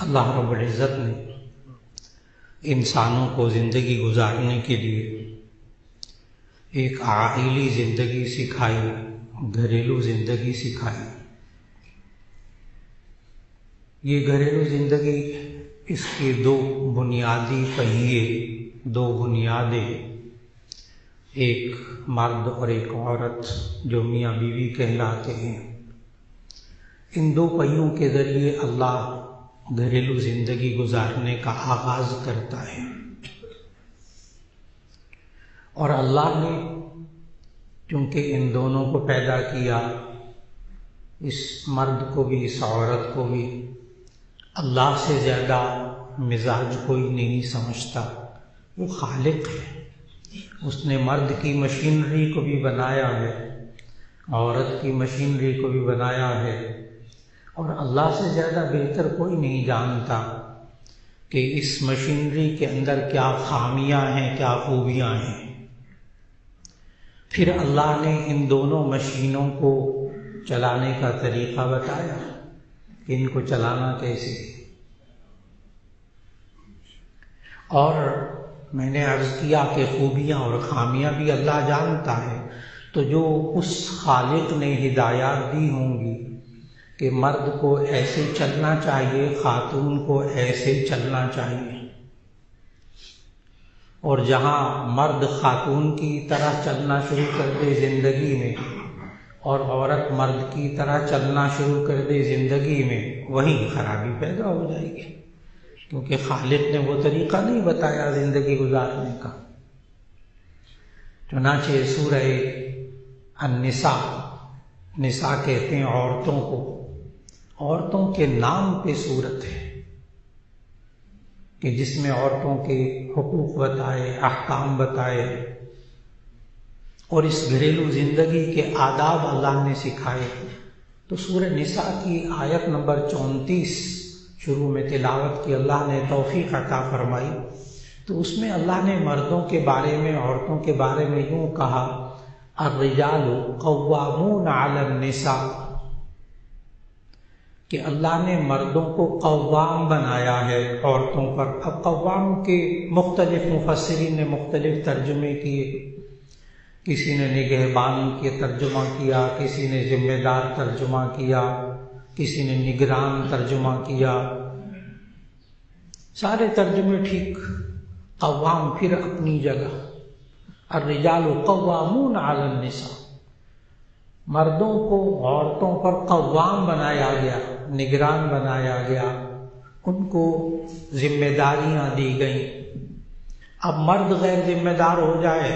اللہ رب العزت نے انسانوں کو زندگی گزارنے کے لیے ایک عائلی زندگی سکھائی، گھریلو زندگی سکھائی۔ یہ گھریلو زندگی، اس کے دو بنیادی پہیے، دو بنیادیں، ایک مرد اور ایک عورت جو میاں بیوی کہلاتے ہیں، ان دو پہیوں کے ذریعے اللہ گھریلو زندگی گزارنے کا آغاز کرتا ہے۔ اور اللہ نے چونکہ ان دونوں کو پیدا کیا، اس مرد کو بھی اس عورت کو بھی، اللہ سے زیادہ مزاج کوئی نہیں سمجھتا۔ وہ خالق ہے، اس نے مرد کی مشینری کو بھی بنایا ہے، عورت کی مشینری کو بھی بنایا ہے، اور اللہ سے زیادہ بہتر کوئی نہیں جانتا کہ اس مشینری کے اندر کیا خامیاں ہیں، کیا خوبیاں ہیں۔ پھر اللہ نے ان دونوں مشینوں کو چلانے کا طریقہ بتایا کہ ان کو چلانا کیسے۔ اور میں نے عرض کیا کہ خوبیاں اور خامیاں بھی اللہ جانتا ہے، تو جو اس خالق نے ہدایات دی ہوں گی کہ مرد کو ایسے چلنا چاہیے، خاتون کو ایسے چلنا چاہیے، اور جہاں مرد خاتون کی طرح چلنا شروع کر دے زندگی میں، اور عورت مرد کی طرح چلنا شروع کر دے زندگی میں، وہیں خرابی پیدا ہو جائے گی، کیونکہ خالق نے وہ طریقہ نہیں بتایا زندگی گزارنے کا۔ چنانچہ سورہ النساء، نساء کہتے ہیں عورتوں کو، عورتوں کے نام پہ صورت ہے کہ جس میں عورتوں کے حقوق بتائے، احکام بتائے، اور اس گھریلو زندگی کے آداب اللہ نے سکھائے۔ تو سورہ نساء کی آیت نمبر 34 شروع میں تلاوت کی، اللہ نے توفیق عطا فرمائی، تو اس میں اللہ نے مردوں کے بارے میں، عورتوں کے بارے میں یوں کہا، الرجال قوامون علی النساء، کہ اللہ نے مردوں کو قوام بنایا ہے عورتوں پر۔ اب قوام کے مختلف مفسرین نے مختلف ترجمے کیے، کسی نے نگہبان کے ترجمہ کیا، کسی نے ذمہ دار ترجمہ کیا، کسی نے نگران ترجمہ کیا، سارے ترجمے ٹھیک۔ قوام پھر اپنی جگہ، الرجال قوامون علی النساء، مردوں کو عورتوں پر قوام بنایا گیا، نگران بنایا گیا، ان کو ذمہ داریاں دی گئیں۔ اب مرد غیر ذمہ دار ہو جائے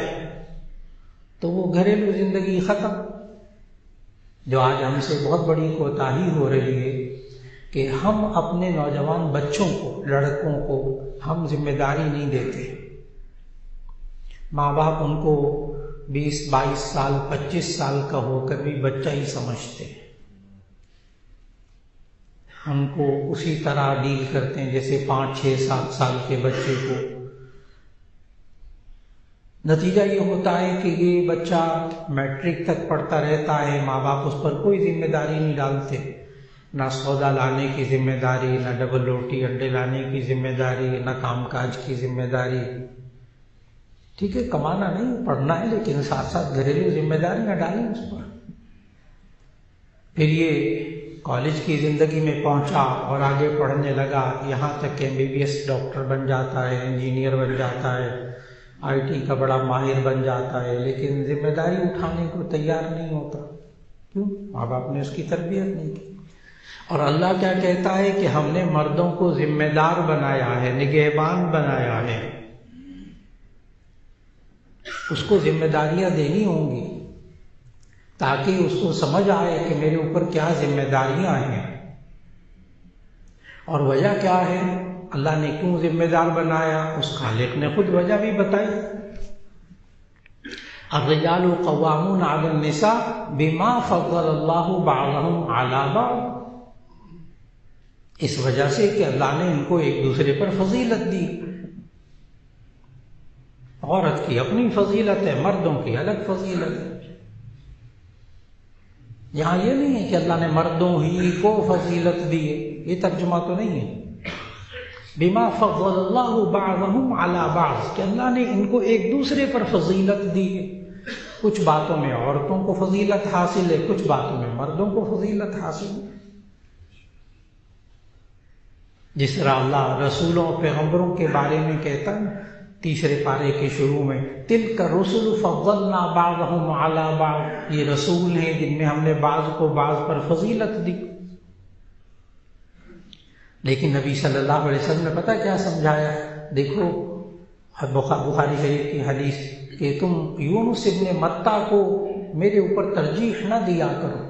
تو وہ گھریلو زندگی ختم، جو آج ہم سے بہت بڑی کوتاہی ہو رہی ہے کہ ہم اپنے نوجوان بچوں کو، لڑکوں کو ہم ذمہ داری نہیں دیتے۔ ماں باپ ان کو 20-22 سال، 25 سال کا ہو کر بھی بچہ ہی سمجھتے ہیں، ان کو اسی طرح ڈیل کرتے ہیں جیسے 5-6-7 سال کے بچے کو۔ نتیجہ یہ ہوتا ہے کہ یہ بچہ میٹرک تک پڑھتا رہتا ہے، ماں باپ اس پر کوئی ذمہ داری نہیں ڈالتے، نہ سودا لانے کی ذمہ داری، نہ ڈبل روٹی انڈے لانے کی ذمہ داری، نہ کام کاج کی ذمہ داری۔ ٹھیک ہے، کمانا نہیں، پڑھنا ہے، لیکن ساتھ ساتھ گھریلو ذمہ داریاں ڈالیں اس پر۔ پھر یہ کالج کی زندگی میں پہنچا اور آگے پڑھنے لگا، یہاں تک کہ MBBS ڈاکٹر بن جاتا ہے، انجینئر بن جاتا ہے، IT کا بڑا ماہر بن جاتا ہے، لیکن ذمہ داری اٹھانے کو تیار نہیں ہوتا۔ کیوں؟ ماں باپ نے اس کی تربیت نہیں کی۔ اور اللہ کیا کہتا ہے کہ ہم نے مردوں کو ذمہ دار بنایا ہے، نگہبان بنایا ہے، اس کو ذمہ داریاں دینی ہوں گی تاکہ اس کو سمجھ آئے کہ میرے اوپر کیا ذمہ داریاں ہیں، اور وجہ کیا ہے، اللہ نے کیوں ذمہ دار بنایا، اس خالق نے خود وجہ بھی بتائی۔ الرجال قوامون علی النساء بما فضل اللہ بعضهم علی بعض، اس وجہ سے کہ اللہ نے ان کو ایک دوسرے پر فضیلت دی۔ عورت کی اپنی فضیلت ہے، مردوں کی الگ فضیلت ہے۔ یہاں یہ نہیں ہے کہ اللہ نے مردوں ہی کو فضیلت دی ہے، یہ ترجمہ تو نہیں ہے۔ بما فضل اللہ بعضهم علی بعض، کہ اللہ نے ان کو ایک دوسرے پر فضیلت دی ہے. کچھ باتوں میں عورتوں کو فضیلت حاصل ہے، کچھ باتوں میں مردوں کو فضیلت حاصل ہے. جس طرح اللہ رسولوں پیغمبروں کے بارے میں کہتا ہے 3 پارے کے شروع میں، تلک الرسل فضلنا بعضهم علی بعض، یہ رسول ہیں جن میں ہم نے بعض کو بعض پر فضیلت دی. لیکن نبی صلی اللہ علیہ وسلم نے پتہ کیا سمجھایا؟ دیکھو بخاری شریف کی حدیث کہ تم یونس ابن متیٰ کو میرے اوپر ترجیح نہ دیا کرو،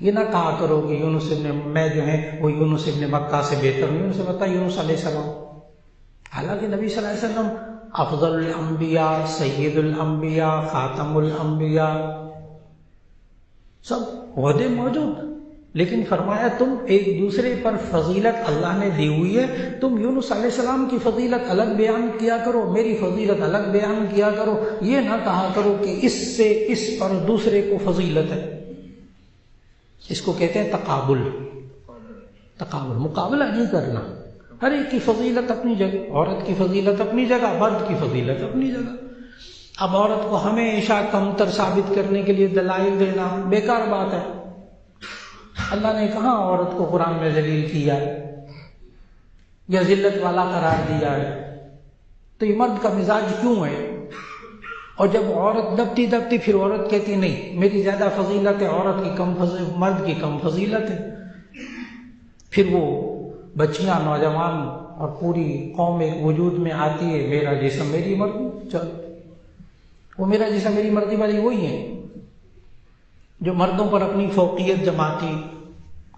یہ نہ کہا کرو کہ یونس ابن میں جو ہے وہ یونس ابن متیٰ سے بہتر ہوں. یونس ابن متیٰ یونس علیہ السلام، حالانکہ نبی صلی اللہ علیہ وسلم افضل الانبیاء، سید الانبیاء، خاتم الانبیاء، سب عہدے موجود، لیکن فرمایا تم ایک دوسرے پر فضیلت اللہ نے دی ہوئی ہے، تم یونس علیہ السلام کی فضیلت الگ بیان کیا کرو، میری فضیلت الگ بیان کیا کرو. یہ نہ کہا کرو کہ اس سے اس پر دوسرے کو فضیلت ہے. اس کو کہتے ہیں تقابل. تقابل، مقابلہ نہیں کرنا. ہر ایک کی فضیلت اپنی جگہ، عورت کی فضیلت اپنی جگہ، مرد کی فضیلت اپنی جگہ. اب عورت کو ہمیشہ کمتر ثابت کرنے کے لیے دلائل دینا بیکار بات ہے. اللہ نے کہاں عورت کو قرآن میں ذلیل کیا ہے یا ذلت والا قرار دیا ہے؟ تو یہ مرد کا مزاج کیوں ہے؟ اور جب عورت دبتی دبتی پھر عورت کہتی نہیں میری زیادہ فضیلت ہے، عورت کی کم مرد کی کم فضیلت ہے، پھر وہ بچیاں، نوجوان اور پوری قوم ایک وجود میں آتی ہے، میرا جسم میری مرضی. چلو وہ میرا جسم میری مرضی والی وہی ہیں جو مردوں پر اپنی فوقیت جماتی،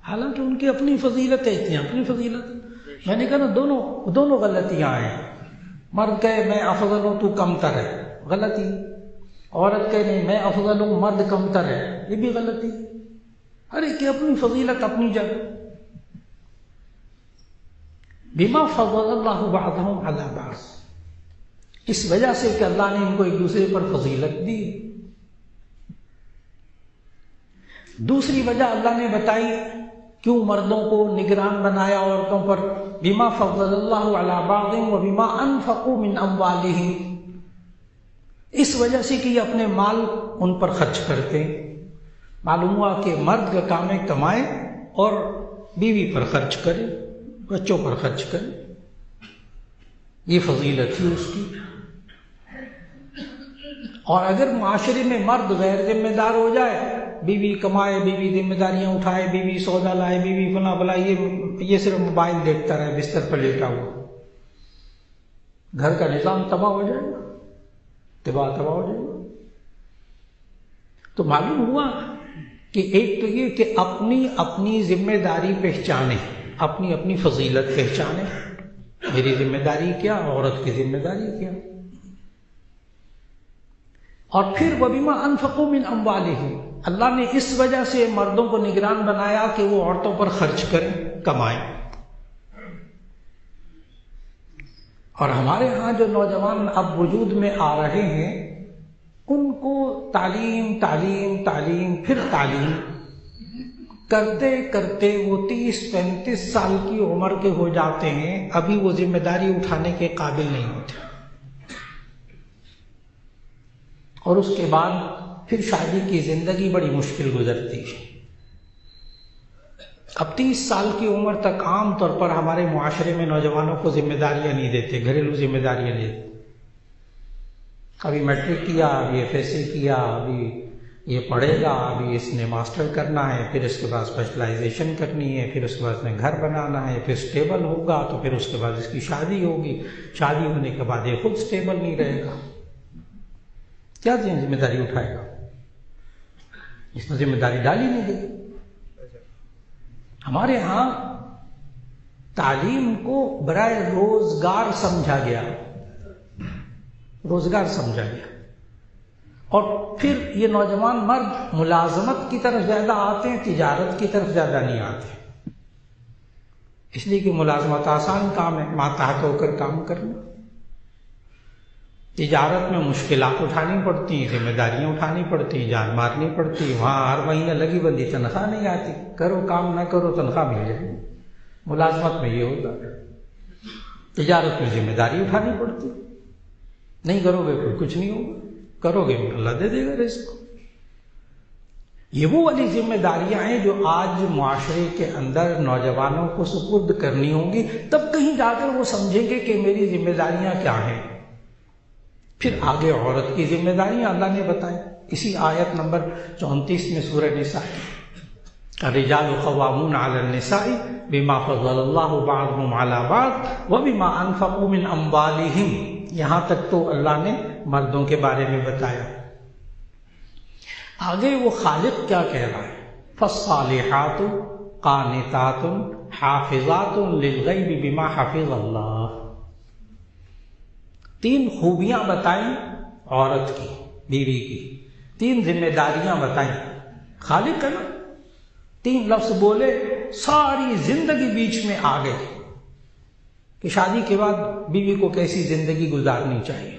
حالانکہ ان کی اپنی فضیلت ہے، اتنی اپنی فضیلت. میں نے کہا نا دونوں غلطیاں ہیں. مرد کہے میں افضل ہوں تو کمتر ہے، غلطی. عورت کہے نہیں میں افضل ہوں مرد کمتر ہے، یہ بھی غلطی. ہر ایک کی اپنی فضیلت اپنی جگہ. بما فضل اللہ بعضهم علی بعض، اس وجہ سے کہ اللہ نے ان کو ایک دوسرے پر فضیلت دی. دوسری وجہ اللہ نے بتائی کیوں مردوں کو نگران بنایا عورتوں پر، بما فضل اللہ علی بعض و بما انفقوا من اموالہم، اس وجہ سے کہ یہ اپنے مال ان پر خرچ کرتے. معلوم ہوا کہ مرد کا کام ہے کمائے اور بیوی پر خرچ کرے، بچوں پر خرچ کرے. یہ فضیلت تھی اس کی. اور اگر معاشرے میں مرد غیر ذمہ دار ہو جائے، بیوی کمائے، بیوی ذمہ داریاں اٹھائے، بیوی سودا لائے، بیوی فلاں بلا، یہ صرف موبائل دیکھتا رہے بستر پر لیٹا ہوا، گھر کا نظام تباہ ہو جائے گا، تباہ ہو جائے گا. تو معلوم ہوا کہ ایک تو یہ کہ اپنی ذمہ داری پہچانے، اپنی فضیلت پہچانے، میری ذمہ داری کیا، عورت کی ذمہ داری کیا. اور پھر وَبِمَا أَنفَقُوا مِنْ أَمْوَالِهِمْ، اللہ نے اس وجہ سے مردوں کو نگران بنایا کہ وہ عورتوں پر خرچ کریں، کمائیں. اور ہمارے ہاں جو نوجوان اب وجود میں آ رہے ہیں ان کو تعلیم تعلیم تعلیم پھر تعلیم کرتے کرتے وہ 30-35 سال کی عمر کے ہو جاتے ہیں، ابھی وہ ذمہ داری اٹھانے کے قابل نہیں ہوتے. اور اس کے بعد پھر شادی کی زندگی بڑی مشکل گزرتی ہے. اب 30 سال کی عمر تک عام طور پر ہمارے معاشرے میں نوجوانوں کو ذمہ داریاں نہیں دیتے، گھریلو ذمہ داریاں نہیں دیتے. ابھی میٹرک کیا، ابھی ایف ایس سی کیا، ابھی یہ پڑھے گا، ابھی اس نے ماسٹر کرنا ہے، پھر اس کے بعد اسپیشلائزیشن کرنی ہے، پھر اس کے بعد اس نے گھر بنانا ہے، پھر اسٹیبل ہوگا تو پھر اس کے بعد اس کی شادی ہوگی، شادی ہونے کے بعد یہ خود اسٹیبل نہیں رہے گا. کیا ذمہ داری اٹھائے گا؟ اس نے ذمہ داری ڈالی نہیں گئی. ہمارے ہاں تعلیم کو برائے روزگار سمجھا گیا، روزگار سمجھا گیا. اور پھر یہ نوجوان مرد ملازمت کی طرف زیادہ آتے ہیں، تجارت کی طرف زیادہ نہیں آتے، اس لیے کہ ملازمت آسان کام ہے، ماتحت ہو کر کام کرنا. تجارت میں مشکلات اٹھانی پڑتی ہیں، ذمہ داریاں اٹھانی پڑتی ہیں، جان مارنی پڑتی ہے، وہاں ہر مہینے لگی بندی تنخواہ نہیں آتی، کرو کام نہ کرو تنخواہ مل جائے. ملازمت میں یہ ہوتا ہے. تجارت میں ذمہ داری اٹھانی پڑتی، نہیں کرو گے کوئی کچھ نہیں ہوگا، کرو گے اللہ دے دے گا رزق۔ یہ وہ والی ذمہ داریاں ہیں جو آج معاشرے کے اندر نوجوانوں کو سپرد کرنی ہوں گی، تب کہیں جا کر وہ سمجھیں گے کہ میری ذمہ داریاں کیا ہیں۔ پھر آگے عورت کی ذمہ داریاں اللہ نے بتائیں، اسی آیت نمبر 34 میں سورہ نساء، الرجال قوامون علی النساء بما فضل اللہ بعضهم علی بعض وبما انفقوا من اموالہم، یہاں تک تو اللہ نے مردوں کے بارے میں بتایا۔ آگے وہ خالق کیا کہہ رہا ہے، فالصالحات قانتات حافظات للغیب بما حفظ اللہ۔ تین خوبیاں بتائیں عورت کی، بیوی کی، تین ذمہ داریاں بتائیں۔ خالق ہے نا، تین لفظ بولے، ساری زندگی بیچ میں آ گئی کہ شادی کے بعد بیوی کو کیسی زندگی گزارنی چاہیے۔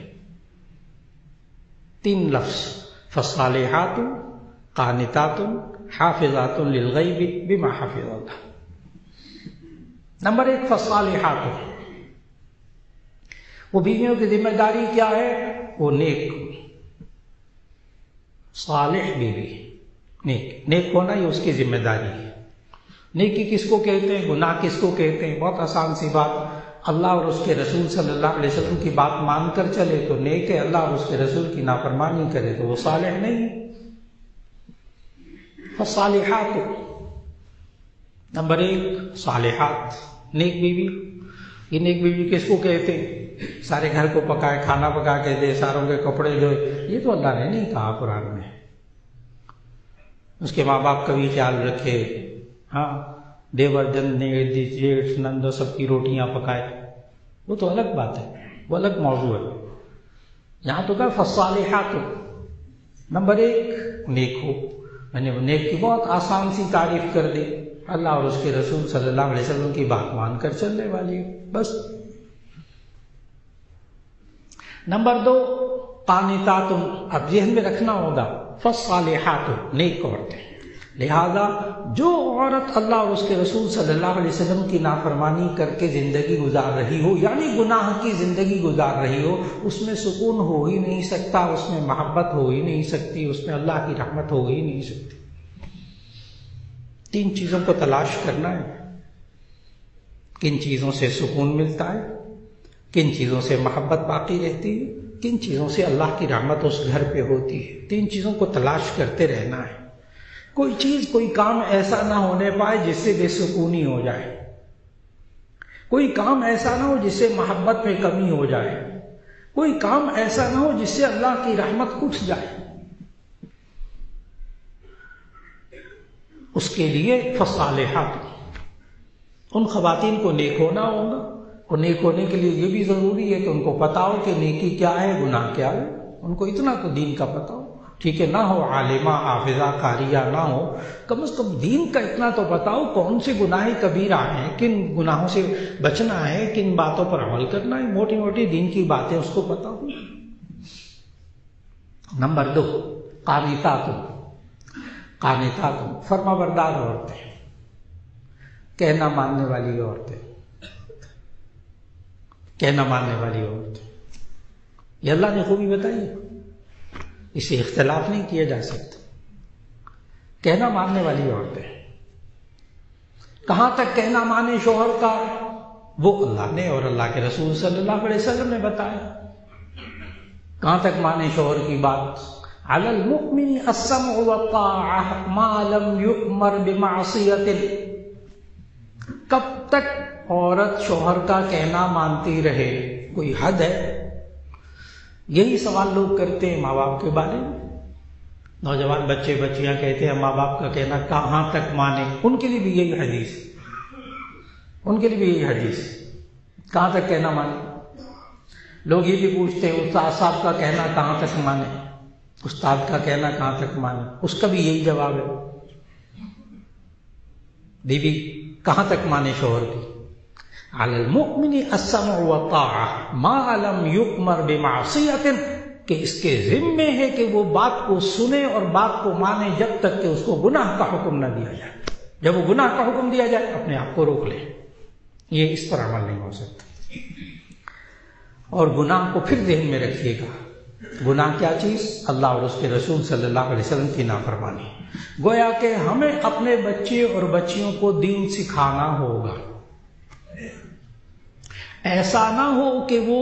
تین لفظ، فالصالحات قانتات حافظات للغیب بما حفظ اللہ۔ نمبر ایک، فالصالحات، وہ بیویوں کی ذمہ داری کیا ہے؟ وہ نیک، صالح بیوی، نیک ہونا یہ اس کی ذمہ داری ہے۔ نیکی کس کو کہتے ہیں، گناہ کس کو کہتے ہیں؟ بہت آسان سی بات، اللہ اور اس کے رسول صلی اللہ علیہ وسلم کی بات مان کر چلے تو نیک ہے، اللہ اور اس کے رسول کی نافرمانی کرے تو وہ صالح نہیں ہے۔ فالصالحات، نمبر ایک صالحات، نیک بیوی۔ یہ نیک بیوی کس کو کہتے ہیں؟ سارے گھر کو پکائے، کھانا پکا کے دے، ساروں کے کپڑے دھوئے، یہ تو اللہ نے نہیں کہا قرآن میں۔ اس کے ماں باپ کا بھی خیال رکھے، ہاں، دیور جن جیٹھ نند سب کی روٹیاں پکائے، وہ تو الگ بات ہے، وہ الگ موضوع ہے۔ یہاں تو کہا فالصالحات، نمبر ایک نیک ہو۔ میں نے نیک کی بہت آسان سی تعریف کر دی، اللہ اور اس کے رسول صلی اللہ علیہ وسلم کی بات مان کر چلنے والی ہے، بس۔ نمبر دو، قانتات، اب ذہن میں رکھنا ہوگا، فالصالحات، نیک عورتیں۔ لہذا جو عورت اللہ اور اس کے رسول صلی اللہ علیہ وسلم کی نافرمانی کر کے زندگی گزار رہی ہو، یعنی گناہ کی زندگی گزار رہی ہو، اس میں سکون ہو ہی نہیں سکتا، اس میں محبت ہو ہی نہیں سکتی، اس میں اللہ کی رحمت ہو ہی نہیں سکتی۔ تین چیزوں کو تلاش کرنا ہے، کن چیزوں سے سکون ملتا ہے، کن چیزوں سے محبت باقی رہتی ہے، کن چیزوں سے اللہ کی رحمت اس گھر پہ ہوتی ہے۔ تین چیزوں کو تلاش کرتے رہنا ہے۔ کوئی چیز، کوئی کام ایسا نہ ہونے پائے جس سے بے سکونی ہو جائے، کوئی کام ایسا نہ ہو جس سے محبت میں کمی ہو جائے، کوئی کام ایسا نہ ہو جس سے اللہ کی رحمت اٹھ جائے۔ اس کے لیے فالصالحات، ان خواتین کو نیک ہونا ہوگا، اور نیک ہونے کے لیے یہ بھی ضروری ہے کہ ان کو پتا ہو کہ نیکی کیا ہے، گناہ کیا ہے، ان کو اتنا تو دین کا پتا ہو۔ ٹھیک ہے، نہ ہو عالمہ حافظہ قاریہ نہ ہو، کم از کم دین کا اتنا تو پتا ہو کون سے گناہ کبیرہ ہیں، کن گناہوں سے بچنا ہے، کن باتوں پر عمل کرنا ہے، موٹی موٹی دین کی باتیں اس کو پتا ہو۔ نمبر دو، قانتات، فرما بردار عورتیں، کہنا ماننے والی عورتیں، کہنا ماننے والی عورتیں، یہ اللہ نے خوبی بتائی ہے، اسے اختلاف نہیں کیا جا سکتا۔ کہنا ماننے والی عورتیں، کہاں تک کہنا مانے شوہر کا، وہ اللہ نے اور اللہ کے رسول صلی اللہ علیہ وسلم نے بتایا۔ کہاں تک مانے شوہر کی بات، علی المؤمن السمع والطاعہ ما لم یؤمر بمعصیت، کب تک عورت شوہر کا کہنا مانتی رہے، کوئی حد ہے؟ یہی سوال لوگ کرتے ہیں ماں باپ کے بارے میں۔ نوجوان بچے بچیاں کہتے ہیں ماں باپ کا کہنا کہاں تک مانے، ان کے لیے بھی یہی حدیث، ان کے لیے بھی یہی حدیث، کہاں تک کہنا مانے۔ لوگ یہ بھی پوچھتے ہیں استاد صاحب کا کہنا کہاں تک مانے، استاد کا کہنا کہاں تک مانے، اس کا بھی یہی جواب ہے، بیوی کہاں تک مانے شوہر کی، علی المؤمن السمع والطاعہ ما لم یؤمر بمعصیت، کہ اس کے ذمے ہے کہ وہ بات کو سنے اور بات کو مانے جب تک کہ اس کو گناہ کا حکم نہ دیا جائے۔ جب وہ گناہ کا حکم دیا جائے اپنے آپ کو روک لے، یہ اس پر عمل نہیں ہو سکتا۔ اور گناہ کو پھر ذہن میں رکھیے گا. گناہ کیا چیز؟ اللہ اور اس کے رسول صلی اللہ علیہ وسلم کی نافرمانی. گویا کہ ہمیں اپنے بچے اور بچیوں کو دین سکھانا ہوگا. ایسا نہ ہو کہ وہ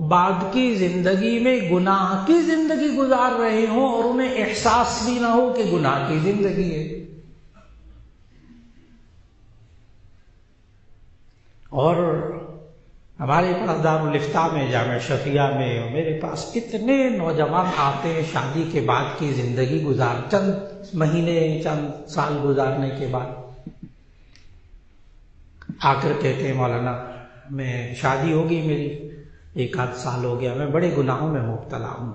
بعد کی زندگی میں گناہ کی زندگی گزار رہے ہوں اور انہیں احساس بھی نہ ہو کہ گناہ کی زندگی ہے. اور ہمارے پاس دارالافتاء میں، جامعہ شفیہ میں، میرے پاس اتنے نوجوان آتے ہیں شادی کے بعد کی زندگی گزار، چند مہینے چند سال گزارنے کے بعد آ کر کہتے ہیں مولانا میں شادی ہو گئی میری، 1 آدھ سال ہو گیا، میں بڑے گناہوں میں مبتلا ہوں.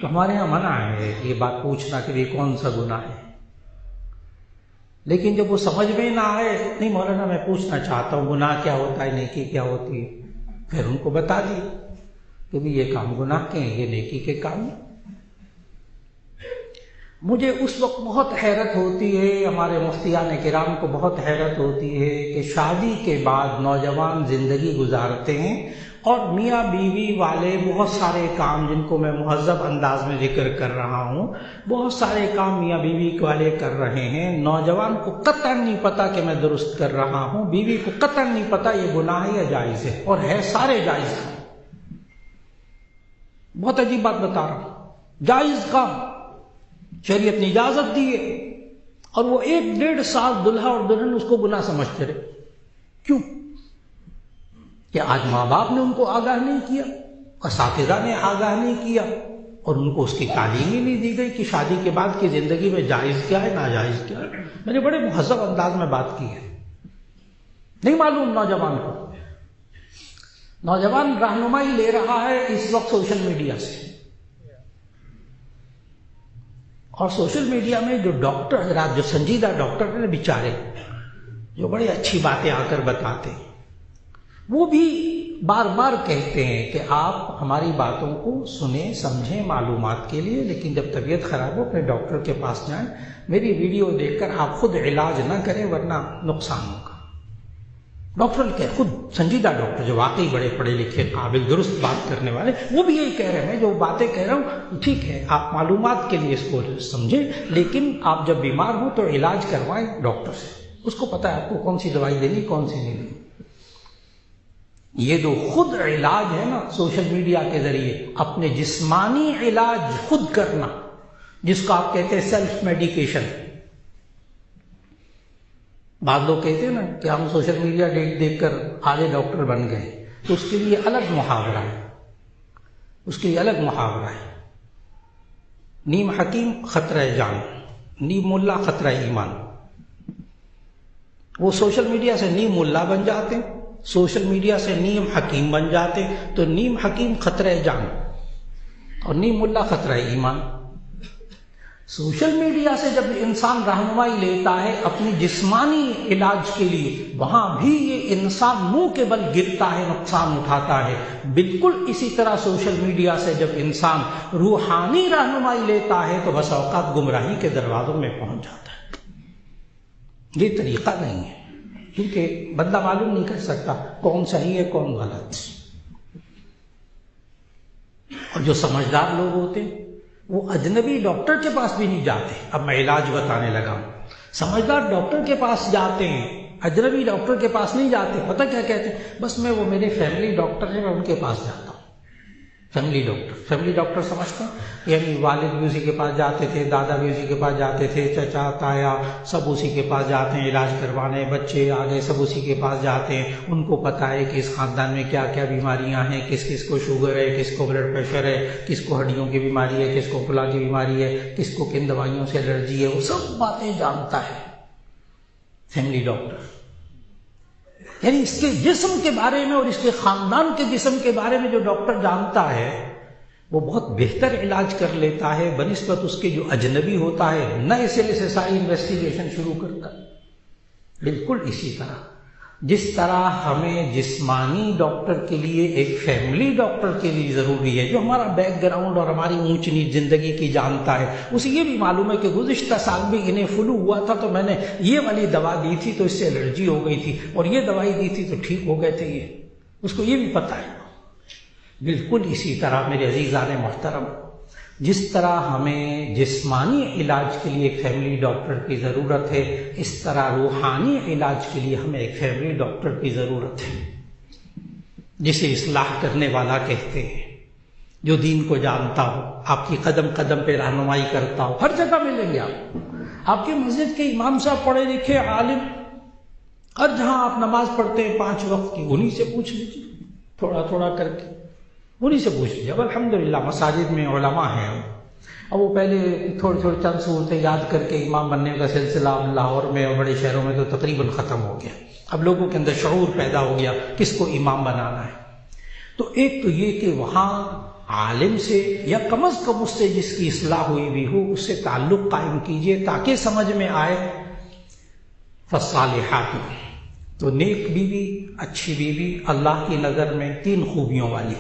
تو ہمارے یہاں منع ہے یہ بات پوچھنا کہ یہ کون سا گناہ ہے. لیکن جب وہ سمجھ میں نہ آئے، نہیں مولانا میں پوچھنا چاہتا ہوں گناہ کیا ہوتا ہے، نیکی کیا ہوتی ہے، پھر ان کو بتا دی کہ بھی یہ کام گناہ کے ہیں، یہ نیکی کے کام ہیں. مجھے اس وقت بہت حیرت ہوتی ہے، ہمارے مفتیان کرام کو بہت حیرت ہوتی ہے کہ شادی کے بعد نوجوان زندگی گزارتے ہیں اور میاں بیوی والے بہت سارے کام، جن کو میں مہذب انداز میں ذکر کر رہا ہوں، بہت سارے کام میاں بیوی والے کر رہے ہیں. نوجوان کو قطعاً نہیں پتا کہ میں درست کر رہا ہوں، بیوی کو قطعاً نہیں پتا یہ گناہ ہے یا جائز ہے، اور ہے سارے جائز کام. بہت عجیب بات بتا رہا ہوں، جائز کام شریعت نے اجازت دی ہے، اور وہ 1-1.5 سال دلہا اور دلہن اس کو گناہ سمجھتے رہے. کیوں؟ کہ آج ماں باپ نے ان کو آگاہ نہیں کیا، اساتذہ نے آگاہ نہیں کیا، اور ان کو اس کی تعلیم ہی نہیں دی گئی کہ شادی کے بعد کی زندگی میں جائز کیا ہے، ناجائز کیا ہے. میں نے بڑے مہذب انداز میں بات کی ہے. نہیں معلوم نوجوان کو. نوجوان رہنمائی لے رہا ہے اس وقت سوشل میڈیا سے، اور سوشل میڈیا میں جو ڈاکٹر حضرات، جو سنجیدہ ڈاکٹر ہیں بیچارے، جو بڑے اچھی باتیں آ کر بتاتے ہیں، وہ بھی بار بار کہتے ہیں کہ آپ ہماری باتوں کو سنیں سمجھیں معلومات کے لیے، لیکن جب طبیعت خراب ہو اپنے ڈاکٹر کے پاس جائیں. میری ویڈیو دیکھ کر آپ خود علاج نہ کریں ورنہ نقصان ہوگا. ڈاکٹر کے خود سنجیدہ ڈاکٹر جو واقعی بڑے پڑھے لکھے قابل درست بات کرنے والے، وہ بھی یہی کہہ رہے ہیں. جو باتیں کہہ رہا ہوں ٹھیک ہے، آپ معلومات کے لیے اس کو سمجھیں، لیکن آپ جب بیمار ہوں تو علاج کروائیں ڈاکٹر سے. اس کو پتہ ہے آپ کو کون سی دوائی دینی کون سی نہیں دینی. یہ جو خود علاج ہے نا سوشل میڈیا کے ذریعے، اپنے جسمانی علاج خود کرنا، جس کو آپ کہتے ہیں سیلف میڈیکیشن. بعض لوگ کہتے ہیں نا کہ ہم سوشل میڈیا دیکھ دیکھ کر آدھے ڈاکٹر بن گئے، تو اس کے لیے الگ محاورہ ہے، اس کے لیے الگ محاورہ ہے. نیم حکیم خطرہ جان، نیم ملا خطرہ ایمان. وہ سوشل میڈیا سے نیم ملا بن جاتے ہیں، سوشل میڈیا سے نیم حکیم بن جاتے ہیں. تو نیم حکیم خطرہ جان اور نیم ملا خطرہ ایمان. سوشل میڈیا سے جب انسان رہنمائی لیتا ہے اپنی جسمانی علاج کے لیے، وہاں بھی یہ انسان منہ کے بل گرتا ہے، نقصان اٹھاتا ہے. بالکل اسی طرح سوشل میڈیا سے جب انسان روحانی رہنمائی لیتا ہے تو بس اوقات گمراہی کے دروازوں میں پہنچ جاتا ہے. یہ طریقہ نہیں ہے، کیونکہ بندہ معلوم نہیں کر سکتا کون صحیح ہے کون غلط. اور جو سمجھدار لوگ ہوتے ہیں وہ اجنبی ڈاکٹر کے پاس بھی نہیں جاتے. اب میں علاج بتانے لگا ہوں. سمجھدار ڈاکٹر کے پاس جاتے ہیں، اجنبی ڈاکٹر کے پاس نہیں جاتے. پتہ کیا کہتے ہیں؟ بس وہ میرے فیملی ڈاکٹر ہیں، میں ان کے پاس جاتا ہوں. فیملی ڈاکٹر سمجھتے ہیں یعنی والد بھی اسی کے پاس جاتے تھے، دادا بھی اسی کے پاس جاتے تھے، چچا تایا سب اسی کے پاس جاتے ہیں علاج کروانے، بچے آگے سب اسی کے پاس جاتے ہیں. ان کو پتہ ہے کہ اس خاندان میں کیا کیا بیماریاں ہیں، کس کس کو شوگر ہے، کس کو بلڈ پریشر ہے، کس کو ہڈیوں کی بیماری ہے، کس کو کلا کی بیماری ہے، کس کو کن دوائیوں سے الرجی ہے. وہ سب باتیں جانتا ہے فیملی ڈاکٹر. یعنی اس کے جسم کے بارے میں اور اس کے خاندان کے جسم کے بارے میں جو ڈاکٹر جانتا ہے وہ بہت بہتر علاج کر لیتا ہے بنسبت اس کے جو اجنبی ہوتا ہے، نئے سرے سے ساری انویسٹیگیشن شروع کرتا ہے. بالکل اسی طرح جس طرح ہمیں جسمانی ڈاکٹر کے لیے ایک فیملی ڈاکٹر کے لیے ضروری ہے جو ہمارا بیک گراؤنڈ اور ہماری اونچ نیچ زندگی کی جانتا ہے. اسے یہ بھی معلوم ہے کہ گزشتہ سال بھی انہیں فلو ہوا تھا تو میں نے یہ والی دوا دی تھی تو اس سے الرجی ہو گئی تھی، اور یہ دوائی دی تھی تو ٹھیک ہو گئے تھے. یہ اس کو یہ بھی پتہ ہے۔ بالکل اسی طرح میرے عزیزان محترم، جس طرح ہمیں جسمانی علاج کے لیے ایک فیملی ڈاکٹر کی ضرورت ہے، اس طرح روحانی علاج کے لیے ہمیں ایک فیملی ڈاکٹر کی ضرورت ہے، جسے اصلاح کرنے والا کہتے ہیں، جو دین کو جانتا ہو، آپ کی قدم قدم پہ رہنمائی کرتا ہو۔ ہر جگہ ملیں گے آپ کے مسجد کے امام صاحب پڑھے لکھے عالم، اور جہاں آپ نماز پڑھتے ہیں 5 وقت کی، انہی سے پوچھ لیجیے، تھوڑا تھوڑا کر کے انہی سے پوچھ لیجیے۔ اب الحمدللہ مساجد میں علماء ہیں، اب وہ پہلے تھوڑی تھوڑی چند صورتیں یاد کر کے امام بننے کا سلسلہ لاہور میں اور بڑے شہروں میں تو تقریباً ختم ہو گیا۔ اب لوگوں کے اندر شعور پیدا ہو گیا کس کو امام بنانا ہے۔ تو ایک تو یہ کہ وہاں عالم سے یا کم از کم اس سے جس کی اصلاح ہوئی بھی ہو، اس سے تعلق قائم کیجئے تاکہ سمجھ میں آئے۔ فالصالحات، تو نیک بیوی، اچھی بیوی اللہ کی نظر میں 3 خوبیوں والی،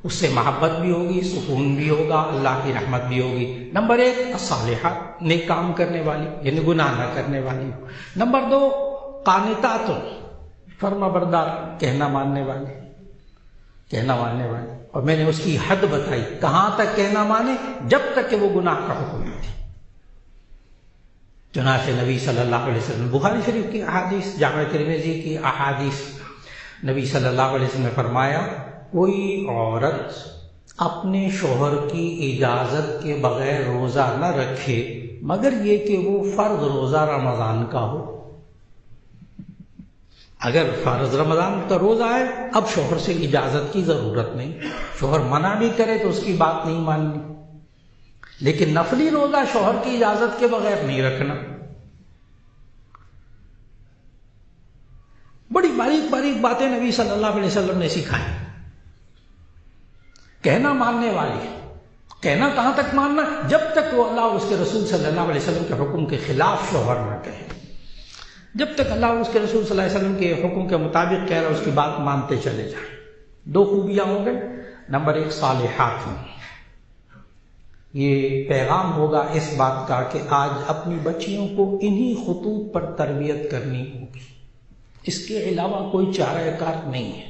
اس سے محبت بھی ہوگی، سکون بھی ہوگا، اللہ کی رحمت بھی ہوگی۔ نمبر 1 الصالحات، نیک کام کرنے والی، یعنی گناہ نہ کرنے والی۔ نمبر 2 قانتات، فرما بردار، کہنا ماننے والی، کہنا ماننے والی۔ اور میں نے اس کی حد بتائی، کہاں تک کہنا مانے؟ جب تک کہ وہ گناہ کا حکم نہ دے۔ چنانچہ نبی صلی اللہ علیہ وسلم، بخاری شریف کی احادیث، جامع ترمذی کی احادیث، نبی صلی اللہ علیہ وسلم نے فرمایا، کوئی عورت اپنے شوہر کی اجازت کے بغیر روزہ نہ رکھے مگر یہ کہ وہ فرض روزہ رمضان کا ہو۔ اگر فرض رمضان کا روزہ ہے، اب شوہر سے اجازت کی ضرورت نہیں، شوہر منع بھی کرے تو اس کی بات نہیں ماننی، لیکن نفلی روزہ شوہر کی اجازت کے بغیر نہیں رکھنا۔ بڑی باریک باریک باتیں نبی صلی اللہ علیہ وسلم نے سکھائی۔ کہنا ماننے والی، کہنا کہاں تک ماننا؟ جب تک وہ اللہ اور اس کے رسول صلی اللہ علیہ وسلم کے حکم کے خلاف شوہر نہ کہے، جب تک اللہ اور اس کے رسول صلی اللہ علیہ وسلم کے حکم کے مطابق کہہ رہا اس کی بات مانتے چلے جائیں۔ 2 خوبیاں ہوں گے۔ نمبر 1 صالحات، یہ پیغام ہوگا اس بات کا کہ آج اپنی بچیوں کو انہی خطوط پر تربیت کرنی ہوگی، اس کے علاوہ کوئی چارہ کار نہیں ہے۔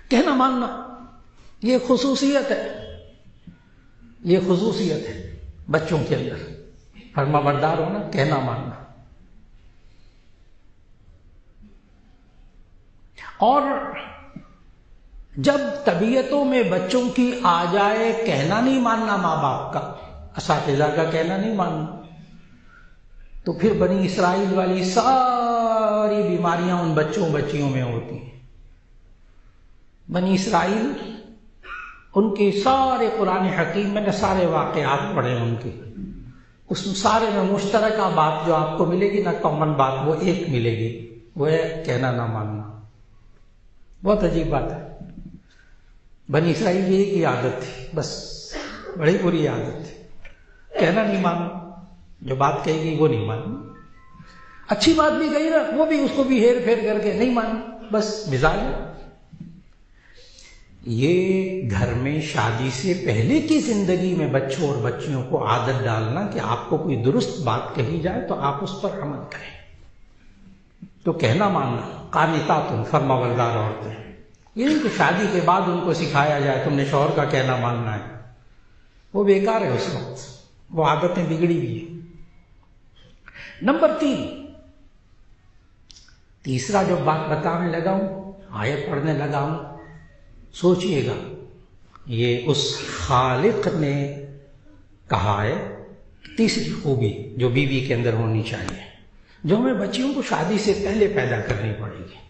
کہنا ماننا یہ خصوصیت ہے، یہ خصوصیت ہے بچوں کے اندر، فرما بردار ہونا، کہنا ماننا۔ اور جب طبیعتوں میں بچوں کی آ جائے کہنا نہیں ماننا ماں باپ کا، اساتذہ کا کہنا نہیں ماننا، تو پھر بنی اسرائیل والی ساری بیماریاں ان بچیوں میں ہوتی ہیں۔ بنی اسرائیل، ان کے سارے قرآن حکیم میں نے سارے واقعات پڑھے ان کے، اس سارے میں مشترکہ بات جو آپ کو ملے گی نا، کامن بات وہ ایک ملے گی، وہ ہے کہنا نہ ماننا۔ بہت عجیب بات ہے، بنی اسرائیل کی ایک ہی عادت تھی، بس بڑی بری عادت تھی، کہنا نہیں ماننا، جو بات کہے گی وہ نہیں ماننا، اچھی بات بھی کہی نا وہ بھی اس کو بھی ہیر پھیر کر کے نہیں ماننا، بس مزاج ہے۔ یہ گھر میں شادی سے پہلے کی زندگی میں بچوں اور بچیوں کو عادت ڈالنا کہ آپ کو کوئی درست بات کہی جائے تو آپ اس پر عمل کریں۔ تو کہنا ماننا، قانتات، فرما بردار عورتیں، یہ نہیں کہ شادی کے بعد ان کو سکھایا جائے تم نے شوہر کا کہنا ماننا ہے، وہ بیکار ہے، اس وقت وہ عادتیں بگڑی ہوئی ہیں۔ نمبر 3، تیسرا جو بات بتانے لگا ہوں، آیت پڑھنے لگا ہوں، سوچئے گا، یہ اس خالق نے کہا ہے تیسری خوبی جو بیوی کے اندر ہونی چاہیے، جو ہمیں بچیوں کو شادی سے پہلے پیدا کرنی پڑے گی۔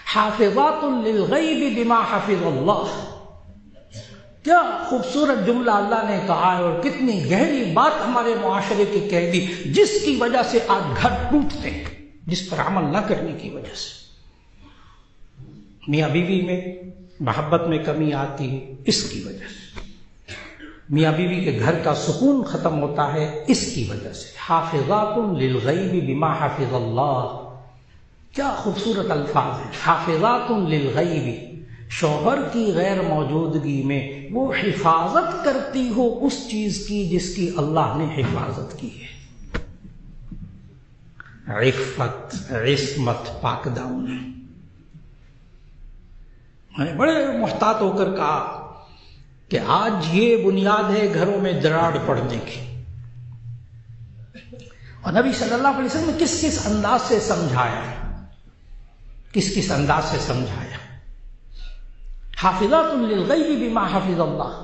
حافظات للغیب بما حفظ اللہ، کیا خوبصورت جملہ اللہ نے کہا ہے، اور کتنی گہری بات ہمارے معاشرے کی کہہ دی، جس کی وجہ سے آج گھر ٹوٹتے ہیں، جس پر عمل نہ کرنے کی وجہ سے۔ میاں بیوی میں محبت میں کمی آتی ہے اس کی وجہ سے، میاں بیوی کے گھر کا سکون ختم ہوتا ہے اس کی وجہ سے۔ حافظات للغیب بما حفظ اللہ، کیا خوبصورت الفاظ ہیں، حافظات للغیب، شوہر کی غیر موجودگی میں وہ حفاظت کرتی ہو اس چیز کی جس کی اللہ نے حفاظت کی ہے۔ عفت، عصمت، پاک دامنی. میں نے بڑے محتاط ہو کر کہا کہ آج یہ بنیاد ہے گھروں میں دراڑ پڑنے کی. اور نبی صلی اللہ علیہ وسلم نے کس کس انداز سے سمجھایا، کس کس انداز سے سمجھایا. حافظات للغیب بما حفظ اللہ،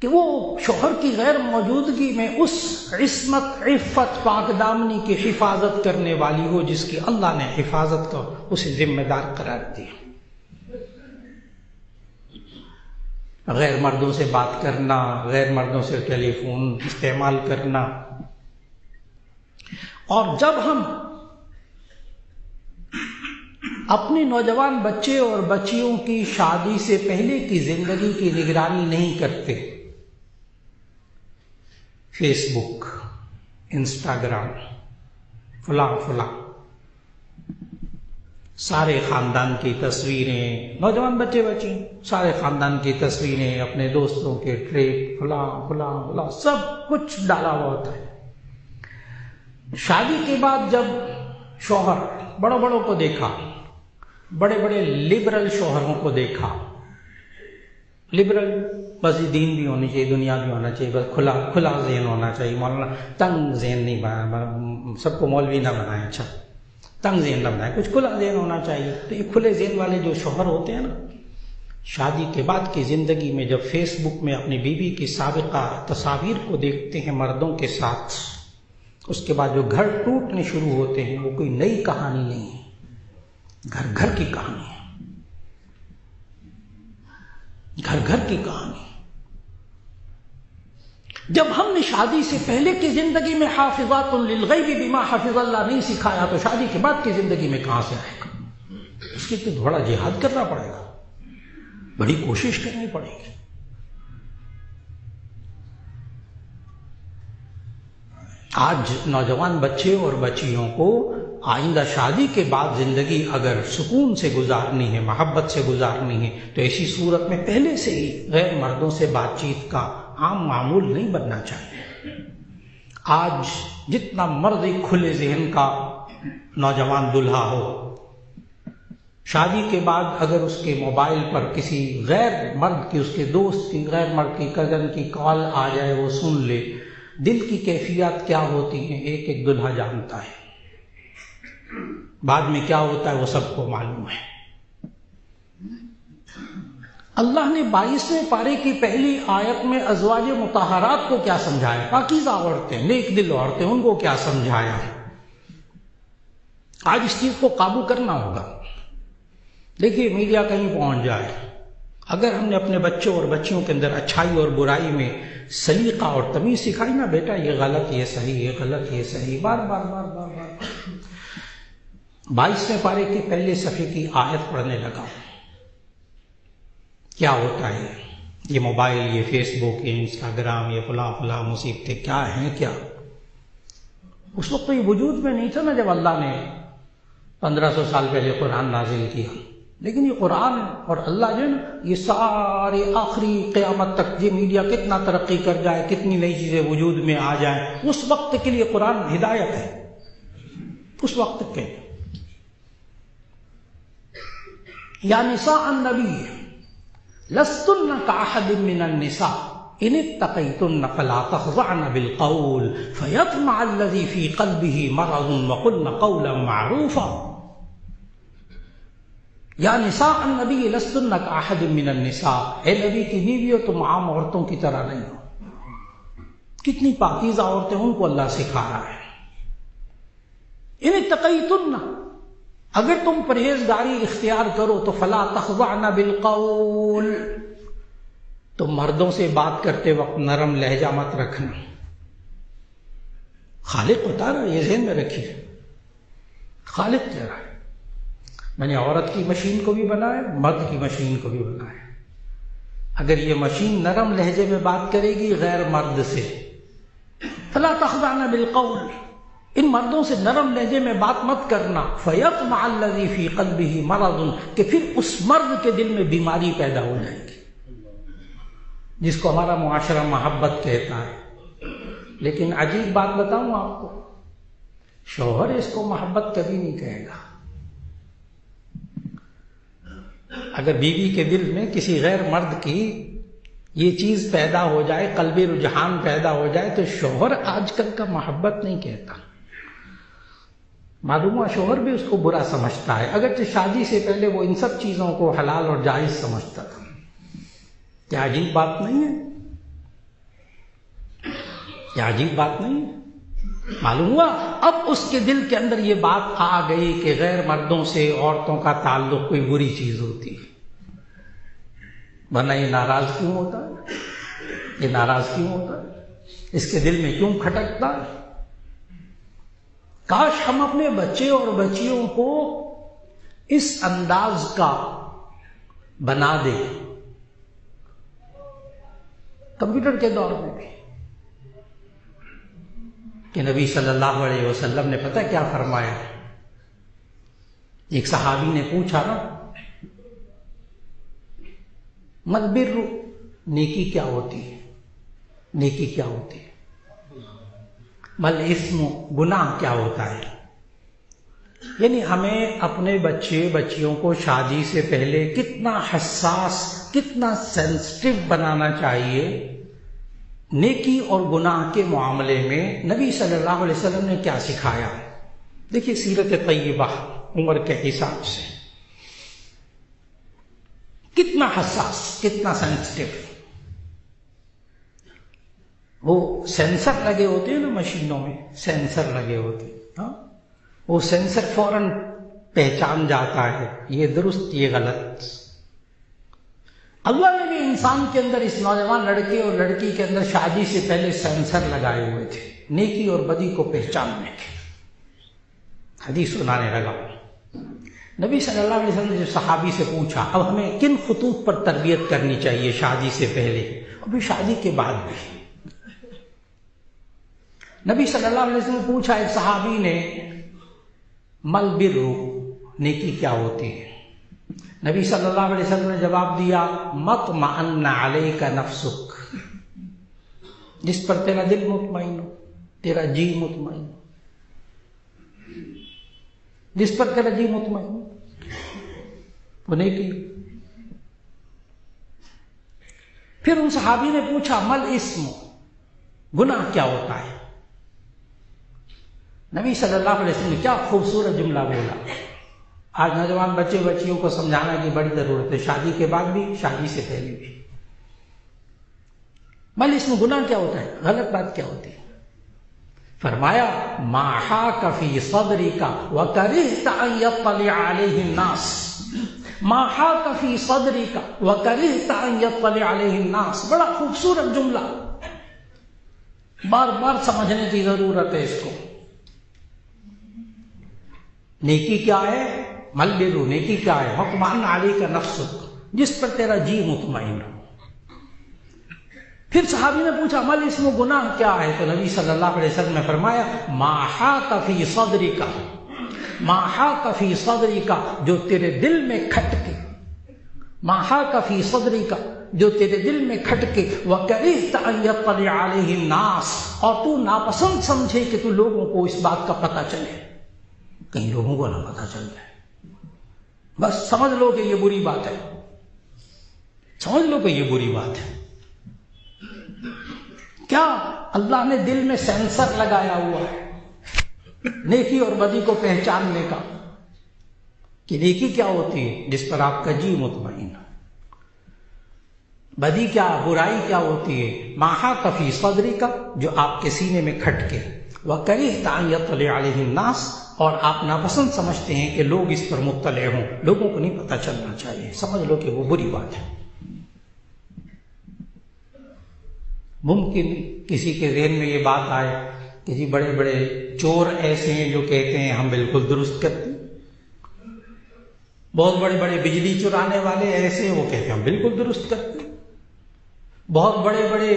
کہ وہ شوہر کی غیر موجودگی میں اس عصمت، عفت، پاک دامنی کی حفاظت کرنے والی ہو جس کی اللہ نے حفاظت کو اسے ذمہ دار قرار دیا. غیر مردوں سے بات کرنا، غیر مردوں سے ٹیلی فون استعمال کرنا. اور جب ہم اپنے نوجوان بچے اور بچیوں کی شادی سے پہلے کی زندگی کی نگرانی نہیں کرتے، فیس بک، انسٹاگرام، فلاں فلاں، سارے خاندان کی تصویریں، نوجوان بچے بچے سارے خاندان کی تصویریں، اپنے دوستوں کے ٹرپ، فلاں فلاں فلاں، سب کچھ ڈالا ہوا ہوتا ہے. شادی کے بعد جب شوہر بڑوں بڑوں کو دیکھا، بڑے بڑے لبرل شوہروں کو دیکھا، لبرل بس دین بھی ہونی چاہیے، دنیا بھی ہونا چاہیے، بس کھلا ذہن ہونا چاہیے. مولانا تنگ ذہن نہیں بنایا، سب کو مولوی نہ بنائے، اچھا تنگ ذہن نہ بنائے، کچھ کھلا ذہن ہونا چاہیے. تو یہ کھلے ذہن والے جو شوہر ہوتے ہیں نا، شادی کے بعد کی زندگی میں جب فیس بک میں اپنی بیوی کی سابقہ تصاویر کو دیکھتے ہیں مردوں کے ساتھ، اس کے بعد جو گھر ٹوٹنے شروع ہوتے ہیں، وہ کوئی نئی کہانی نہیں ہے، گھر گھر کی کہانی ہے، گھر گھر کی کہانی. جب ہم نے شادی سے پہلے کی زندگی میں حافظات للغیب بما حفظ اللہ نہیں سکھایا، تو شادی کے بعد کی زندگی میں کہاں سے آئے گا؟ اس کے لیے بڑا جہاد کرنا پڑے گا، بڑی کوشش کرنی پڑے گی. آج نوجوان بچے اور بچیوں کو آئندہ شادی کے بعد زندگی اگر سکون سے گزارنی ہے، محبت سے گزارنی ہے، تو ایسی صورت میں پہلے سے ہی غیر مردوں سے بات چیت کا عام معمول نہیں بننا چاہیے. آج جتنا مرد ایک کھلے ذہن کا نوجوان دلہا ہو، شادی کے بعد اگر اس کے موبائل پر کسی غیر مرد کی، اس کے دوست کی، غیر مرد کی، کزن کی کال آ جائے، وہ سن لے، دل کی کیفیات کیا ہوتی ہیں ایک ایک دلہا جانتا ہے. بعد میں کیا ہوتا ہے وہ سب کو معلوم ہے. اللہ نے 22ویں پارے کی پہلی آیت میں ازواج مطہرات کو کیا سمجھایا؟ پاکیزہ عورتیں، نیک دل عورتیں، ان کو کیا سمجھایا؟ آج اس چیز کو قابو کرنا ہوگا. دیکھیے میڈیا کہیں پہنچ جائے، اگر ہم نے اپنے بچوں اور بچیوں کے اندر اچھائی اور برائی میں سلیقہ اور تمیز سکھائی نا، بیٹا یہ غلط، یہ صحیح، یہ غلط، یہ صحیح، بار بار بار بار بار 22ویں پارے کے پہلے صفحے کی آیت پڑھنے لگا. کیا ہوتا ہے یہ موبائل، یہ فیس بک، یہ انسٹاگرام، یہ فلاں فلاں مصیبتیں کیا ہیں؟ کیا اس وقت تو یہ وجود میں نہیں تھا نا جب اللہ نے 1500 سال پہلے قرآن نازل کیا. لیکن یہ قرآن اور اللہ جو ہے نا، یہ سارے آخری قیامت تک یہ میڈیا کتنا ترقی کر جائے، کتنی نئی چیزیں وجود میں آ جائیں، اس وقت کے لیے قرآن ہدایت ہے، اس وقت کے. یا نساء النبی لستن کاحد من النساء ان اتقیتن فلا تخضعن بالقول فیطمع الذی فی قلبہ مرض وقلن قولا معروفا. یا نساء النبی لستن کاحد من النساء، اے نبی کی بیویوں تم عام عورتوں کی طرح نہیں ہو. کتنی پاکیزہ عورتیں، ان کو اللہ سکھا رہا ہے. ان اتقیتن، اگر تم پرہیزگاری اختیار کرو تو فلا تخضعن بالقول، تم مردوں سے بات کرتے وقت نرم لہجہ مت رکھنا. خالق بتا رہا ہے، یہ ذہن میں رکھیے، خالق کہہ رہا ہے میں نے عورت کی مشین کو بھی بنایا، مرد کی مشین کو بھی بنایا. اگر یہ مشین نرم لہجے میں بات کرے گی غیر مرد سے، فلا تخضعن بالقول، ان مردوں سے نرم لہجے میں بات مت کرنا. فیطمع الذی فی قلبہ مرض، کہ پھر اس مرد کے دل میں بیماری پیدا ہو جائے گی، جس کو ہمارا معاشرہ محبت کہتا ہے. لیکن عجیب بات بتاؤں آپ کو، شوہر اس کو محبت کبھی نہیں کہے گا۔ اگر بیوی کے دل میں کسی غیر مرد کی یہ چیز پیدا ہو جائے، قلبی رجحان پیدا ہو جائے، تو شوہر آج کل کا محبت نہیں کہتا۔ معلوم ہوا شوہر بھی اس کو برا سمجھتا ہے، اگرچہ شادی سے پہلے وہ ان سب چیزوں کو حلال اور جائز سمجھتا تھا۔ کیا عجیب بات نہیں ہے؟ کیا عجیب بات نہیں ہے؟ معلوم ہوا اب اس کے دل کے اندر یہ بات آ گئی کہ غیر مردوں سے عورتوں کا تعلق کوئی بری چیز ہوتی ہے، ورنہ یہ ناراض کیوں ہوتا ہے؟ یہ ناراض کیوں ہوتا ہے؟ اس کے دل میں کیوں کھٹکتا ہے؟ کاش ہم اپنے بچے اور بچیوں کو اس انداز کا بنا دیں، کمپیوٹر کے دور میں بھی، کہ نبی صلی اللہ علیہ وسلم نے پتہ کیا فرمایا؟ ایک صحابی نے پوچھا نا، مل بر، نیکی کیا ہوتی ہے؟ نیکی کیا ہوتی ہے؟ مل اسم، گناہ کیا ہوتا ہے؟ یعنی ہمیں اپنے بچے بچیوں کو شادی سے پہلے کتنا حساس، کتنا سینسٹیو بنانا چاہیے نیکی اور گناہ کے معاملے میں۔ نبی صلی اللہ علیہ وسلم نے کیا سکھایا؟ دیکھیے سیرت طیبہ عمر کے حساب سے کتنا حساس، کتنا سینسٹیو۔ وہ سینسر لگے ہوتے ہیں نا مشینوں میں، سینسر لگے ہوتے ہیں، ہاں، وہ سینسر فوراً پہچان جاتا ہے یہ درست یہ غلط۔ اللہ نے بھی انسان کے اندر، اس نوجوان لڑکے اور لڑکی کے اندر شادی سے پہلے سینسر لگائے ہوئے تھے نیکی اور بدی کو پہچاننے کے۔ حدیث سنانے لگا، نبی صلی اللہ علیہ وسلم نے جو صحابی سے پوچھا اب ہمیں کن خطوط پر تربیت کرنی چاہیے شادی سے پہلے اور پھر شادی کے بعد بھی؟ نبی صلی اللہ علیہ وسلم نے پوچھا ایک صحابی نے، مل بر، نیکی کیا ہوتی ہے؟ نبی صلی اللہ علیہ وسلم نے جواب دیا، مطمئن علیک نفسک، جس پر تیرا دل مطمئن ہو، تیرا جی مطمئن ہو، جس پر تیرا جی مطمئن ہو وہ نیکی۔ پھر ان صحابی نے پوچھا، مل اسم، گناہ کیا ہوتا ہے؟ نبی صلی اللہ علیہ وسلم نے کیا خوبصورت جملہ بولا۔ آج نوجوان بچے بچیوں کو سمجھانا کی بڑی ضرورت ہے، شادی کے بعد بھی، شادی سے پہلے بھی۔ مل اسم، گناہ کیا ہوتا ہے، غلط بات کیا ہوتی ہے؟ فرمایا، ما حاک فی صدرک وکرہت ان یطلع علیہ الناس، ما حاک فی صدرک وکرہت ان یطلع علیہ الناس۔ بڑا خوبصورت جملہ، بار بار سمجھنے کی ضرورت ہے اس کو۔ نیکی کیا ہے؟ مل بر، نیکی کیا ہے؟ مطمئن علیک نفسک، جس پر تیرا جی مطمئن ہو۔ پھر صحابی نے پوچھا، مل اسم، گناہ کیا ہے؟ تو نبی صلی اللہ علیہ وسلم نے فرمایا، ما حاک فی صدرک، ما حاک فی صدرک، جو تیرے دل میں کھٹ کے، ما حاک فی صدرک، جو تیرے دل میں کھٹ کے، وکرہت ان یطلع علیہ الناس، اور تو ناپسند سمجھے کہ تو لوگوں کو اس بات کا پتہ چلے، کہیں لوگوں کو نہ پتہ چل جائے، بس سمجھ لو کہ یہ بری بات ہے، سمجھ لو کہ یہ بری بات ہے۔ کیا اللہ نے دل میں سینسر لگایا ہوا ہے نیکی اور بدی کو پہچاننے کا، کہ نیکی کیا ہوتی ہے؟ جس پر آپ کا جی مطمئن ہے۔ بدی کیا، برائی کیا ہوتی ہے؟ ما حاک فی صدرک، جو آپ کے سینے میں کھٹ کے، وکرہت ان یطلع علیہ الناس، اور آپ ناپسند سمجھتے ہیں کہ لوگ اس پر مطلع ہوں، لوگوں کو نہیں پتہ چلنا چاہیے، سمجھ لو کہ وہ بری بات ہے۔ ممکن کسی کے ذہن میں یہ بات آئے کہ جی بڑے بڑے چور ایسے ہیں جو کہتے ہیں ہم بالکل درست کرتے ہیں، بہت بڑے بڑے بجلی چرانے والے ایسے ہیں وہ کہتے ہیں ہم بالکل درست کرتے ہیں، بہت بڑے بڑے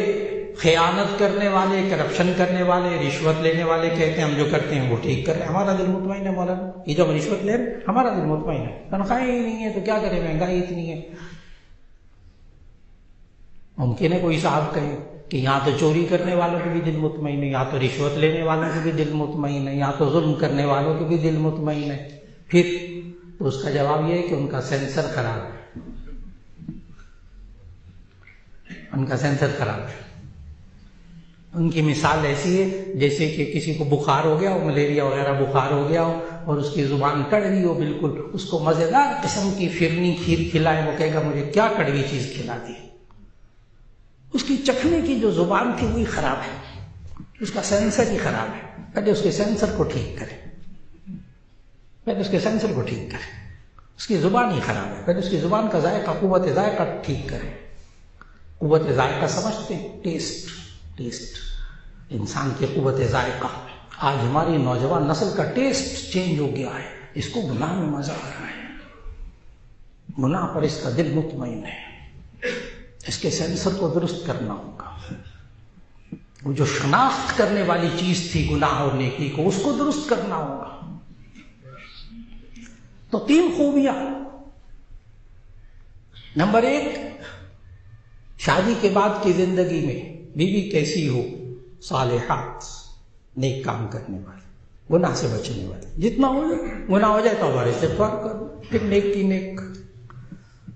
خیانت کرنے والے، کرپشن کرنے والے، رشوت لینے والے کہتے ہیں ہم جو کرتے ہیں وہ ٹھیک کر رہے ہیں، ہمارا دل مطمئن ہے مولانا، یہ جو ہم رشوت لے رہے ہیں ہمارا دل مطمئن ہے، تنخواہیں ہی نہیں ہے تو کیا کریں، مہنگائی اتنی ہے۔ ممکن ہے کوئی صاحب کہے کہ یہاں تو چوری کرنے والوں کے بھی دل مطمئن ہے، یہاں تو رشوت لینے والوں کے بھی دل مطمئن ہے، یہاں تو ظلم کرنے والوں کے بھی دل مطمئن ہے. پھر تو اس کا جواب یہ ہے کہ ان کا سینسر خراب ہے، ان کا سینسر خراب ہے. ان کی مثال ایسی ہے جیسے کہ کسی کو بخار ہو گیا ہو، ملیریا وغیرہ بخار ہو گیا ہو، اور اس کی زبان کڑوی ہو بالکل، اس کو مزیدار قسم کی فرنی کھیر کھلائے، وہ کہے گا مجھے کیا کڑوی چیز کھلا دی. اس کی چکھنے کی جو زبان تھی وہی خراب ہے، اس کا سینسر ہی خراب ہے. پہلے اس کے سینسر کو ٹھیک کرے، پہلے اس کے سینسر کو ٹھیک کرے. اس کی زبان ہی خراب ہے، پہلے اس کی زبان کا ذائقہ، قوت ذائقہ ٹھیک کرے. قوت ذائقہ سمجھتے ہیں؟ ٹیسٹ انسان کی قوت ذائقہ. آج ہماری نوجوان نسل کا ٹیسٹ چینج ہو گیا ہے، اس کو گناہ میں مزہ آ رہا ہے، گناہ پر اس کا دل مطمئن ہے. اس کے سینسر کو درست کرنا ہوگا. وہ جو شناخت کرنے والی چیز تھی گناہ اور نیکی کو، اس کو درست کرنا ہوگا. تو 3 خوبیاں. نمبر 1، شادی کے بعد کی زندگی میں بیوی کیسی ہو؟ صالحات، نیک کام کرنے والی، گناہ سے بچنے والی. جتنا ہو جائے، گناہ ہو جائے تو ہمارے استغفار کرو، پھر نیک کی نیک.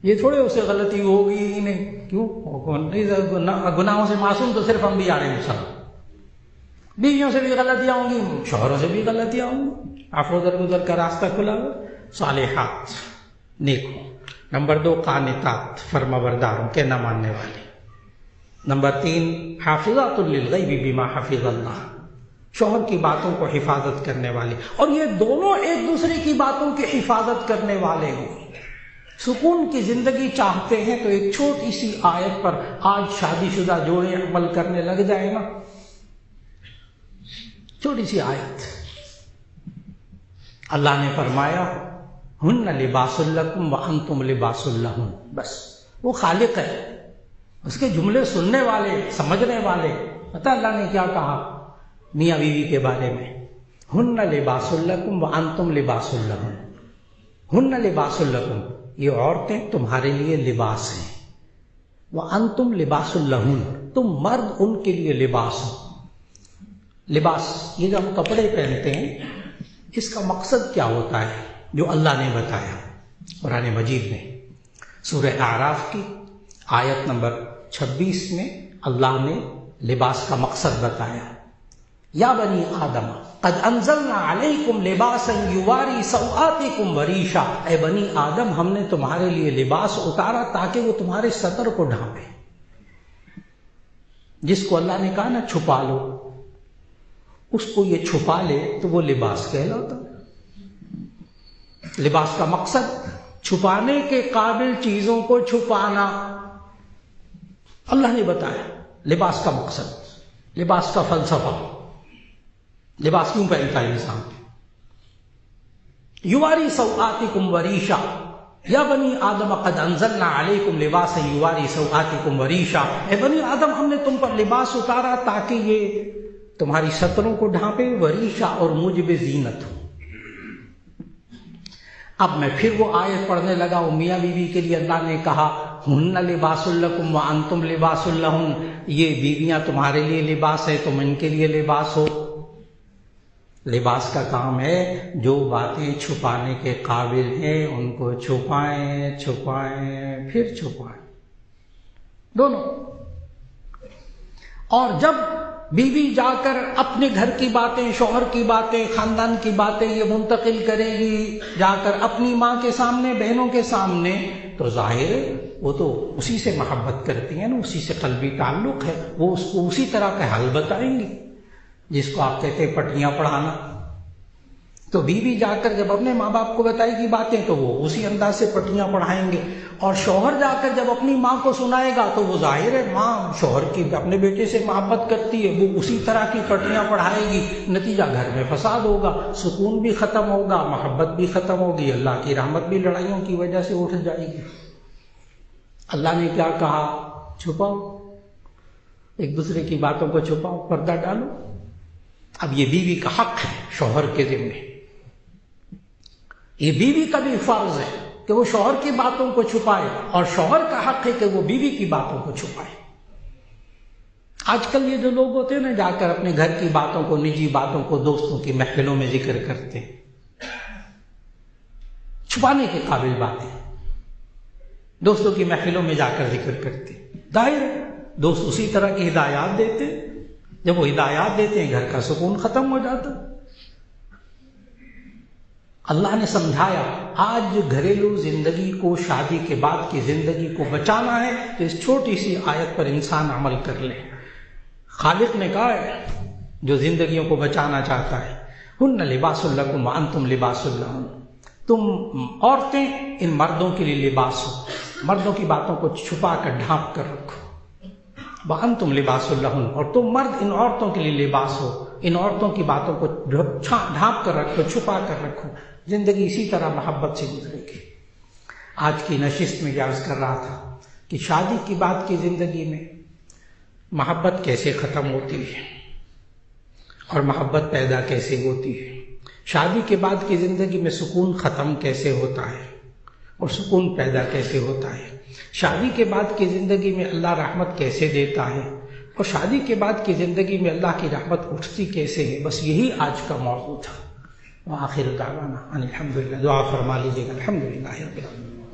یہ تھوڑے اسے غلطی ہوگی ہی نہیں، کیوں؟ گناہوں سے معصوم تو صرف انبیاء علیہ السلام. بیویوں سے بھی غلطیاں ہوں گی، شوہروں سے بھی غلطیاں ہوں گی، عفو درگزر کا راستہ کھلا ہو. صالحات، نیک ہو. نمبر 2، قانتات، فرما برداروں کے نہ ماننے والی. نمبر 3، حافظات للغیب بما حفظ اللہ، شوہر کی باتوں کو حفاظت کرنے والی. اور یہ دونوں ایک دوسرے کی باتوں کی حفاظت کرنے والے ہوں. سکون کی زندگی چاہتے ہیں تو ایک چھوٹی سی آیت پر آج شادی شدہ جوڑے عمل کرنے لگ جائیں نا. چھوٹی سی آیت، اللہ نے فرمایا ہن لباس لکم وانتم لباس لہن. بس وہ خالق ہے، اس کے جملے سننے والے، سمجھنے والے. پتہ اللہ نے کیا کہا میاں بیوی کے بارے میں؟ ہن لباس لکم وانتم لباس لہن. ہن لباس لکم، یہ عورتیں تمہارے لیے لباس ہیں. وانتم لباس لہن، تم مرد ان کے لیے لباس ہو. لباس، یہ جو ہم کپڑے پہنتے ہیں، اس کا مقصد کیا ہوتا ہے جو اللہ نے بتایا قرآن مجید میں؟ سورہ اعراف کی آیت نمبر 26 میں اللہ نے لباس کا مقصد بتایا. یا بنی آدم قد انزلنا علیکم لباسا یواری سوآتکم وریشا. اے بنی آدم، ہم نے تمہارے لیے لباس اتارا تاکہ وہ تمہارے سطر کو ڈھانپے. جس کو اللہ نے کہا نا چھپا لو، اس کو یہ چھپا لے تو وہ لباس کہلاتا. لباس کا مقصد چھپانے کے قابل چیزوں کو چھپانا. اللہ نے بتایا لباس کا مقصد، لباس کا فلسفہ. لباس کیوں پہنتا ہے انسان؟ یواری سوآتکم وریشا. یا بنی آدم قد انزلنا علیکم لباسا یواری سوآتکم وریشا. اے بنی آدم، ہم نے تم پر لباس اتارا تاکہ یہ تمہاری سطروں کو ڈھانپے، وریشا، اور موجب زینت ہو. اب میں پھر وہ آیت پڑھنے لگا. وہ میاں بیوی کے لیے اللہ نے کہا ہن لباس لکم وانتم لباس لہن، یہ بیویاں تمہارے لیے لباس ہے، تم ان کے لیے لباس ہو. لباس کا کام ہے جو باتیں چھپانے کے قابل ہیں ان کو چھپائیں، چھپائیں، پھر چھپائیں، دونوں. اور جب بیوی جا کر اپنے گھر کی باتیں، شوہر کی باتیں، خاندان کی باتیں یہ منتقل کرے گی جا کر اپنی ماں کے سامنے، بہنوں کے سامنے، تو ظاہر ہے وہ تو اسی سے محبت کرتی ہیں نا، اسی سے قلبی تعلق ہے، وہ اس کو اسی طرح کا حل بتائیں گی جس کو آپ کہتے ہیں پٹیاں پڑھانا. تو بیوی جا کر جب اپنے ماں باپ کو بتائے گی باتیں تو وہ اسی انداز سے پٹیاں پڑھائیں گے. اور شوہر جا کر جب اپنی ماں کو سنائے گا تو وہ ظاہر ہے ماں شوہر کی اپنے بیٹے سے محبت کرتی ہے، وہ اسی طرح کی پٹیاں پڑھائے گی. نتیجہ گھر میں فساد ہوگا، سکون بھی ختم ہوگا، محبت بھی ختم ہوگی، اللہ کی رحمت بھی لڑائیوں کی وجہ سے اٹھ جائے گی. اللہ نے کیا کہا؟ چھپاؤ، ایک دوسرے کی باتوں کو چھپاؤ، پردہ ڈالو. اب یہ بیوی کا حق ہے شوہر کے ذمہ، یہ بیوی کا بھی فرض ہے کہ وہ شوہر کی باتوں کو چھپائے، اور شوہر کا حق ہے کہ وہ بیوی کی باتوں کو چھپائے. آج کل یہ جو لوگ ہوتے ہیں نا، جا کر اپنے گھر کی باتوں کو، نجی باتوں کو دوستوں کی محفلوں میں ذکر کرتے ہیں، چھپانے کے قابل باتیں دوستوں کی محفلوں میں جا کر ذکر کرتے ہیں۔ ظاہر ہے دوست اسی طرح کی ہدایات دیتے ہیں، جب وہ ہدایات دیتے ہیں گھر کا سکون ختم ہو جاتا۔ اللہ نے سمجھایا آج گھریلو زندگی کو، شادی کے بعد کی زندگی کو بچانا ہے تو اس چھوٹی سی آیت پر انسان عمل کر لے۔ خالق نے کہا ہے جو زندگیوں کو بچانا چاہتا ہے، ہن لباس لکم وانتم لباس لہن، تم عورتیں ان مردوں کے لیے لباس ہو، مردوں کی باتوں کو چھپا کر ڈھانپ کر رکھو، وانتم لباس لہن، اور تم مرد ان عورتوں کے لیے لباس ہو، ان عورتوں کی باتوں کو ڈھانپ کر رکھو، چھپا کر رکھو، زندگی اسی طرح محبت سے گزرے گی۔ آج کی نشست میں عرض کر رہا تھا کہ شادی کی بعد کی زندگی میں محبت کیسے ختم ہوتی ہے اور محبت پیدا کیسے ہوتی ہے، شادی کے بعد کی زندگی میں سکون ختم کیسے ہوتا ہے اور سکون پیدا کیسے ہوتا ہے، شادی کے بعد کی زندگی میں اللہ رحمت کیسے دیتا ہے اور شادی کے بعد کی زندگی میں اللہ کی رحمت اٹھتی کیسے ہے، بس یہی آج کا موضوع تھا۔ وآخر دعوانا ان الحمدللہ، دعا فرما لیجیے گا، الحمدللہ رب العالمین۔